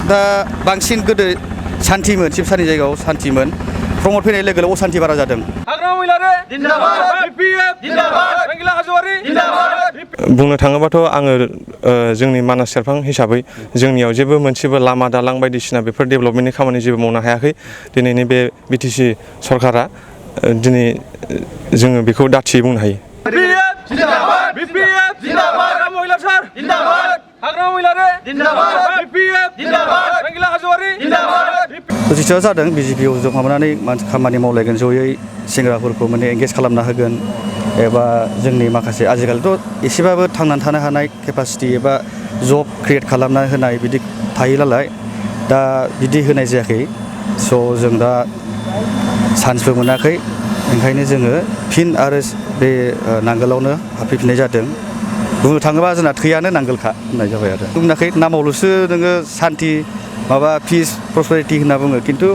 दा बांसिन गोदो सान्थिमोन शिबसानि जायगायाव सान्थिमोन प्रमद फैनाय लोगो लोगो असान्थि बारा जादों। बुंनो थाङोबाथ' आङो जोंनि मानास सेरफां हिसाबै जोंनियाव जेबो मोनसेबो लामा दालां बायदिसिना बेफोर डेभेलपमेन्टनि खामानि जेबो मावनो हायाखै। दिनैनि बे बिटिसि सरकारा दिनै जोङो बेखौ दाथियै बुंनो हायो। पजिटिभआ जादों बिजेपिआव ज' माबानानै खामानि मावलायगोन जयै सेंग्राफोरखौ माने एंगेज खालामना होगोन एबा जोंनि माखासे आजिखालिथ' एसेबाबो थांनानै थानो हानाय केपासिटि एबा जब क्रिएट खालामना होनाय बिदि थायो नालाय दा बिदि होनाय जायाखै स' जों दा चान्सबो मोनाखै ओंखायनो जोङो फिन आरो बे नांगोलावनो हाबफैफिननाय जादों। बुंनो थाङोबा जोंना थैयानो नांगोलखा होननाय जाबाय आरो बुंनाखै नामावल'सो नोङो सान्थि माबा पिस प्रसपेरिटि होनना बुङो खिन्थु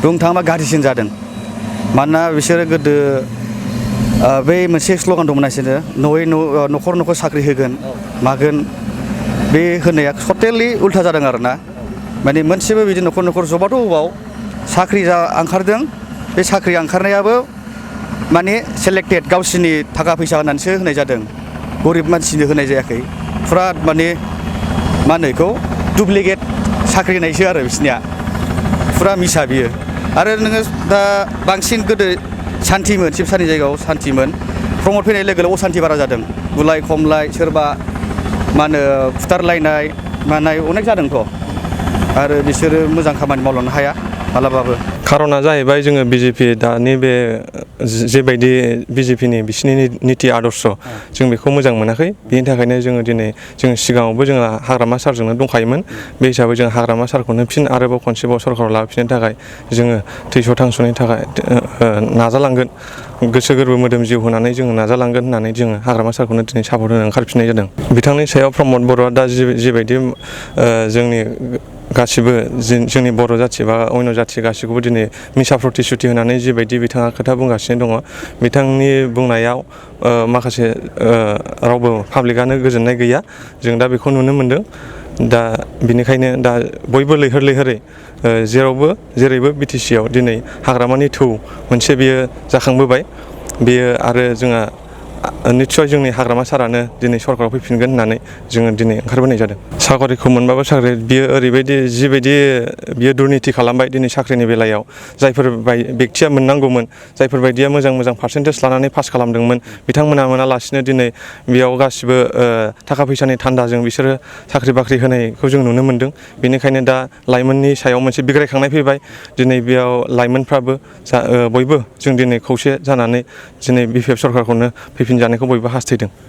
बुंनो थाङोबा गाज्रिसिन जादों मानोना बिसोरो गोदो बै मोनसे स्ल'गान दंमोन बिसोरनो न'खर न'खर साख्रि होगोन मागोन बे होनाया टटेलि उल्था जादों आरोना माने मोनसेबो बिदि न'खर न'खर जबाथ' अबाव साख्रि ओंखारदों बे साख्रि ओंखारनायाबो माने सेलेक्टेड गावसिनि थाखा फैसा होनानैसो होनाय जादों गरिब मानसिनो होनाय जायाखै फुरा माने मा होनो बेखौ डुप्लिकेट साख्रि होनायसो आरो बिसनिया फुरा मिसा बियो आरो नोङो दा बांसिन गोदो सान्थिमोन शिबसानि जायगायाव सान्थिमोन प्रमद फैनाय लोगो लोगो असान्थि बारा जादों बुलाय खमलाय सोरबा मा होनो फुथारलायनाय मानाय अनेक जादोंथ' आरो बिसोरो मोजां खामानि मावलांनो हाया मालाबाबो। खारना जाहैबाय जोङो बिजेपि दानि बे जेबायदि बिजेपिनि बिसिनि निति आदर्श जों बेखौ मोजां मोनाखै बिनि थाखायनो जोङो दिनै जों सिगाङावबो जोङो हाग्रामा सारजोंनो दंखायोमोन बे हिसाबै जों हाग्रामा सारखौनो फिन आरोबाव खनसेबाव सरकाराव लाबोफिननो थाखाय जोङो थैस' थांस'नि थाखाय नाजालांगोन गोसो गोरबो मोदोम जिउ होनानै जोङो नाजालांगोन होननानै जोङो हाग्रामा सारखौनो दिनै सापर्ट होनो ओंखारफिननाय जादों। बिथांनि सायाव प्रमद बर'आ दा जिबायदि जोंनि गासिबो जोंनि बर' जाथि बा अन्य जाथि गासिखौबो दिनै मिसा प्रतिश्रुति होनानै जिबायदि बिथाङा खोथा बुंगासिनो दङ बिथांनि बुंनायाव माखासे रावबो पाब्लिकआनो गोजोननाय गैया जों दा बेखौ नुनो मोनदों। दा बिनिखायनो दा बयबो लैहोर लैहोरै जेरावबो जेरैबो बिटिसिआव दिनै हाग्रामानि थौ मोनसे बियो जाखांबोबाय बेयो आरो जोंहा निस्सय जोंनि हाग्रामा सारानो दिनै सरकाराव फैफिनगोन होननानै जोङो दिनै ओंखारबोनाय जादों। साकरिखौ मोनबाबो साख्रि बियो ओरैबायदि जिबायदि बियो दुर्निति खालामबाय दिनै साख्रिनि बेलायाव जायफोर बेक्तिया मोननांगौमोन जायफोर बायदिया मोजां मोजां पार्सेन्टेज लानानै पास खालामदोंमोन बिथांमोना मोनालासिनो दिनै बेयाव गासिबो थाखा फैसानि थान्दाजों बिसोरो साख्रि बाख्रि होनायखौ जों नुनो मोन्दों। बेनिखायनो दा लाइमोननि सायाव मोनसे बिग्रायखांनाय फैबाय दिनै बेयाव लाइमोनफ्राबो बयबो जों दिनै खौसे जानानै दिनै बिपिएफ सरकारखौनो फैफिनजानायखौ बयबो हास्थायदों।